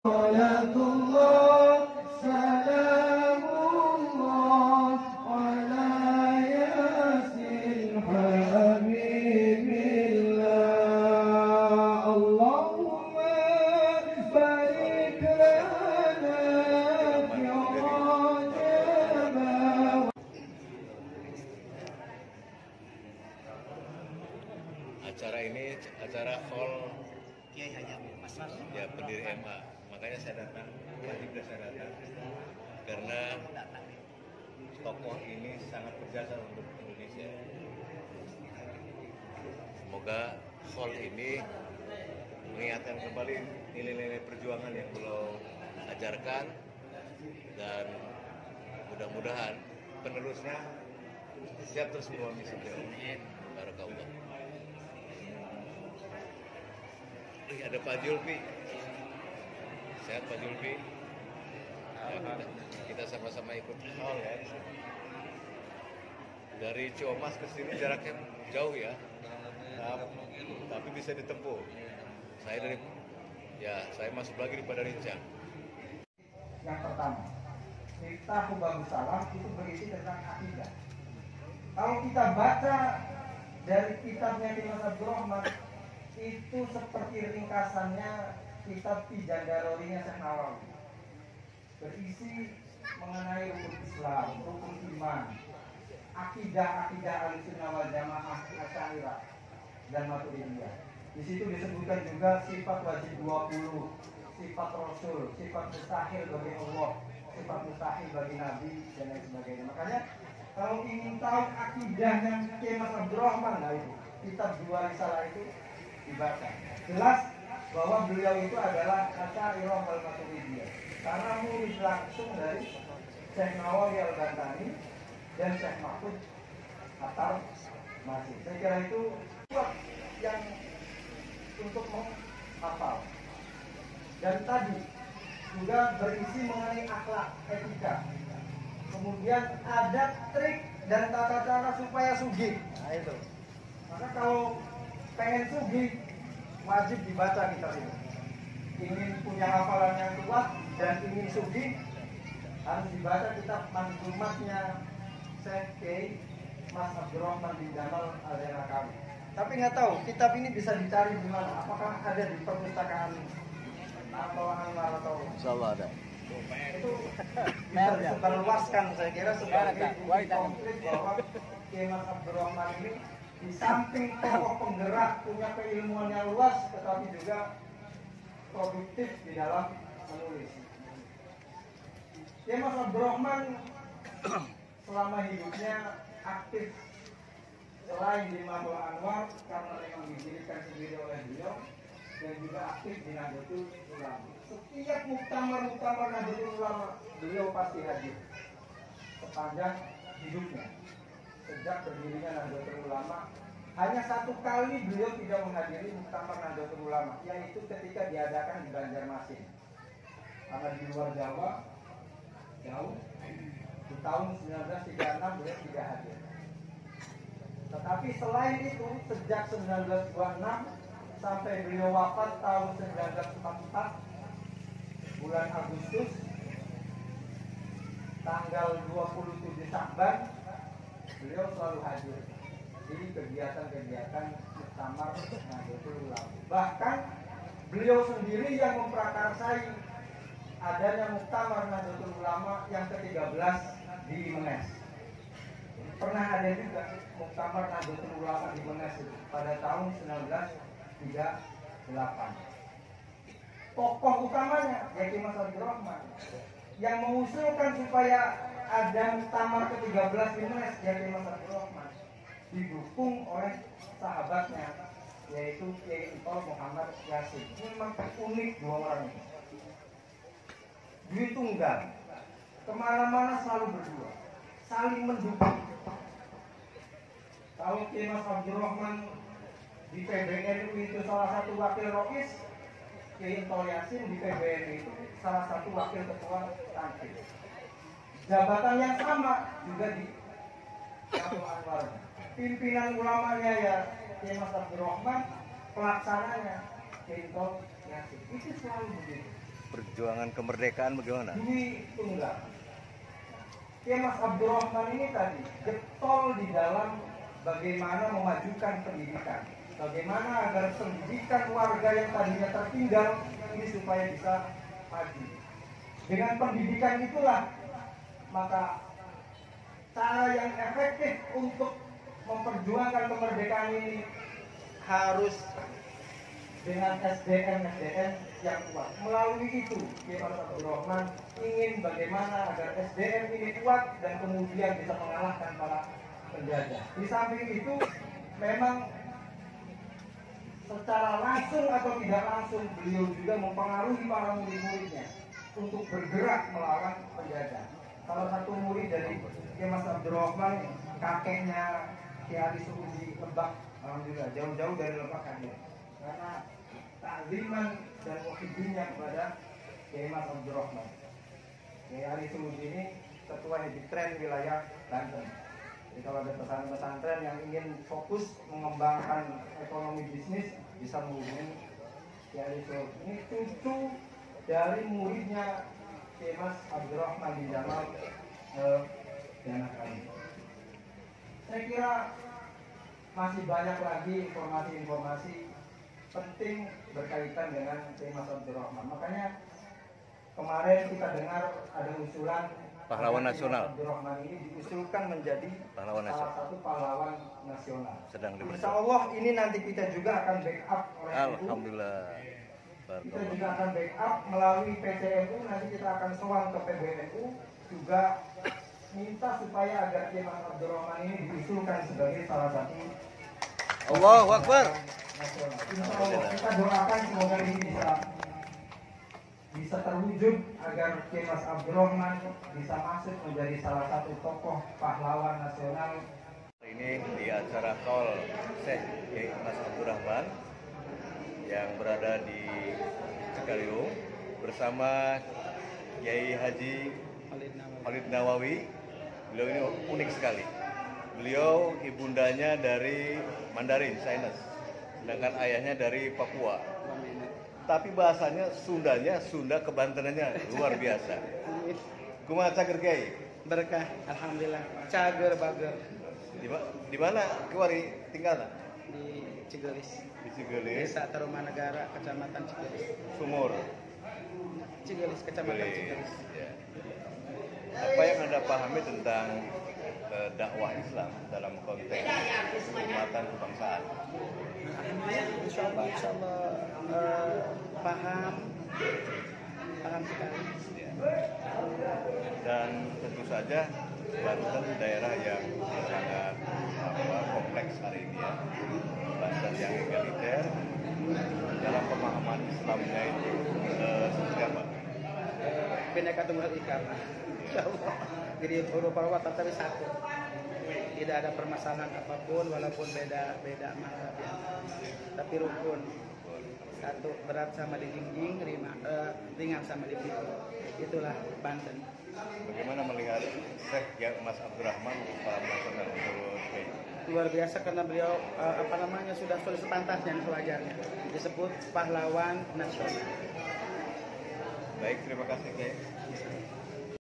Salatullah, salamullah, ala yasin habibillah. Allahumma barik lana fi Rajab. Acara ini acara hall ya pendiri MA, makanya saya datang, wajib saya datang karena tokoh ini sangat berjasa untuk Indonesia. Semoga hall ini mengingatkan kembali nilai-nilai perjuangan yang beliau ajarkan dan mudah-mudahan penerusnya siap terus membawa misi beliau. Barakallah. Ada Pak Julfi, sehat Pak Julfi. Kita sama-sama ikut hall ya. Dari Ciamas ke sini jaraknya jauh ya, tapi bisa ditempuh. Saya masuk lagi di Padarincang. Yang pertama, Miftah Bagus Salam itu berisi tentang akidah. Kalau kita baca dari kitabnya Dimas Abdul Rahman, itu seperti ringkasannya kitab Tijandarorinya Syekh Nawawi, berisi mengenai rukun Islam, rukun iman, akidah Ahlussunnah wal Jamaah, Asy'ariyah dan Maturidiyah. Di situ disebutkan juga sifat wajib 20, sifat Rasul, sifat mustahil bagi Allah, sifat mustahil bagi Nabi dan lain sebagainya. Makanya kalau ingin tahu akidahnya Dimas Abdul Rahman, nah itu kitab dua risalah itu dibaca. Jelas bahwa beliau itu adalah Asy'ariyah wal Maturidiyah karena murid langsung dari Syekh Nawawi Al-Bantani dan Syekh Mahfud Attar Masih. Saya kira itu yang untuk menghafal. Dan tadi juga berisi mengenai akhlak, etika. Kemudian ada trik dan tata cara supaya sugih. Nah itu. Maka kalau pengen sugih, wajib dibaca kitab ini. Ingin punya hafalan yang kuat dan ingin sugih, harus dibaca kitab manzumatnya Syekh Mas Abdul Rahman bin Jamal Al-Zarqawi. Tapi nggak tahu kitab ini bisa dicari di mana? Apakah ada di perpustakaan atau Anwar atau? Insyaallah ada. Itu bisa disebarluaskan, saya kira sebagai bukti konkret bahwa Mas Abdul Rahman ini di samping tokoh penggerak punya keilmuan yang luas, tetapi juga produktif di dalam menulis. Mas Abdul Rahman selama hidupnya aktif selain di Mahdul Anwar karena memang didirikan sendiri oleh beliau, dan juga aktif di Nahdlatul Ulama. Setiap muktamar Nahdlatul Ulama beliau pasti hadir sepanjang hidupnya. Sejak berdirinya Nahdlatul Ulama, hanya satu kali beliau tidak menghadiri muktamar Nahdlatul Ulama, yaitu ketika diadakan di Banjarmasin. Karena di luar Jawa, jauh, di tahun 1936 beliau tidak hadir. Tetapi selain itu, sejak 1926 sampai beliau wafat tahun 1944, bulan Agustus, tanggal 27 Syakban, beliau selalu hadir di kegiatan-kegiatan muktamar Nahdlatul Ulama. Bahkan beliau sendiri yang memprakarsai adanya muktamar Nahdlatul Ulama yang ke-13 di Menes. Pernah ada juga muktamar Nahdlatul Ulama di Menes pada tahun 1938. Tokoh utamanya yaitu Mas Abdul Rahman yang mengusulkan supaya ada muktamar ke-13 di Menes, yaitu Mas Abdul Rahman, didukung oleh sahabatnya yaitu Kiai Empol Muhammad Yasin. Memang unik dua orang ini. Duit tunggal, kemana-mana selalu berdua, saling mendukung. Kalau Kiai Mas Abdul Rahman di PBNU itu salah satu wakil rois, Kiai Empol Yasin di PBNU itu salah satu wakil ketua tangkil. Jabatan yang sama juga di Nahdlatul Anwar. Pimpinan ulamanya ya Kiai Mas Abdul Rahman, pelaksananya Kiai Empol Yasin. Itu selalu begitu. perjuangan kemerdekaan bagaimana? Dwi Tunggal. Kiai Mas Abdurrahman ini tadi getol di dalam bagaimana memajukan pendidikan, bagaimana agar pendidikan warga yang tadinya tertinggal ini supaya bisa maju. Dengan pendidikan itulah maka cara yang efektif untuk memperjuangkan kemerdekaan ini harus dengan SDM yang kuat. Melalui itu, Kiai Mas Abdurrahman ingin bagaimana agar SDM ini kuat dan kemudian bisa mengalahkan para penjajah. Di samping itu, memang secara langsung atau tidak langsung beliau juga mempengaruhi para murid-muridnya untuk bergerak melawan penjajah. Salah satu murid dari Kiai Mas Abdurrahman, kakeknya Kiai Ali Suudi Lebak, alhamdulillah jauh-jauh dari Lebak hadir. Karena takziman dan muhibbinya kepada Kiai Mas Abdurrahman. Kiai Ali Suudi ini ketua Hizbut wilayah Banten. Jadi kalau ada pesantren yang ingin fokus mengembangkan ekonomi bisnis bisa menghubungi Kiai Ali Suudi. Ini cucu dari muridnya Kiai Mas Abdurrahman bin Jamal Janakali. Saya kira masih banyak lagi informasi-informasi penting berkaitan dengan Kiai Mas Abdurrahman. Makanya kemarin kita dengar ada usulan pahlawan nasional. Abdurrahman ini diusulkan menjadi Pahlawan salah nasional. satu pahlawan nasional. Sedang Insya dipersiapkan. Allah ini nanti kita juga akan backup oleh itu. Alhamdulillah. Kita juga akan backup melalui PCNU. Nanti kita akan soal ke PBNU juga minta supaya agar Kiai Mas Abdurrahman ini diusulkan sebagai salah satu Allahu Akbar. nasional. Insya Allah kita doakan semoga ini bisa terwujud agar Kiai Mas Abdurrahman bisa masuk menjadi salah satu tokoh pahlawan nasional. Ini di acara Tol Syekh Kiai Mas Abdurrahman yang berada di Cekaliung bersama Kiai Haji Khalid Nawawi. Beliau ini unik sekali. Beliau ibundanya dari Mandarin, Chinese, sedangkan ayahnya dari Papua. Tapi bahasanya Sundanya, Sunda kebantenannya luar biasa. Kumaha cager Kiai? Berkah, alhamdulillah. Cager bager Di mana Kiwari tinggal? di Cigelis, Di Cigelis, Desa Tarumanegara, Kecamatan Cigelis. Sumur. Cigelis, Kecamatan Cigelis. Ya. Apa yang Anda pahami tentang dakwah Islam dalam konteks keumatan kebangsaan? Insya Allah paham sekali. Ya. Dan tentu saja Banten daerah yang sangat kompleks hari ini ya. Banten yang egaliter dalam pemahaman Islamnya itu seperti apa? Bineka Tunggal Ika. Insya Allah. Jadi berupa watak tapi satu. Tidak ada permasalahan apapun walaupun beda mazhab ya. Tapi rukun. Satu berat sama dijingjing, ringan sama dipikul. Itulah Banten. Bagaimana melihat Syekh Mas Abdurrahman para nasional menurut Kiai? Luar biasa karena beliau sudah sepantasnya sewajarnya disebut pahlawan nasional. Baik, terima kasih Kiai.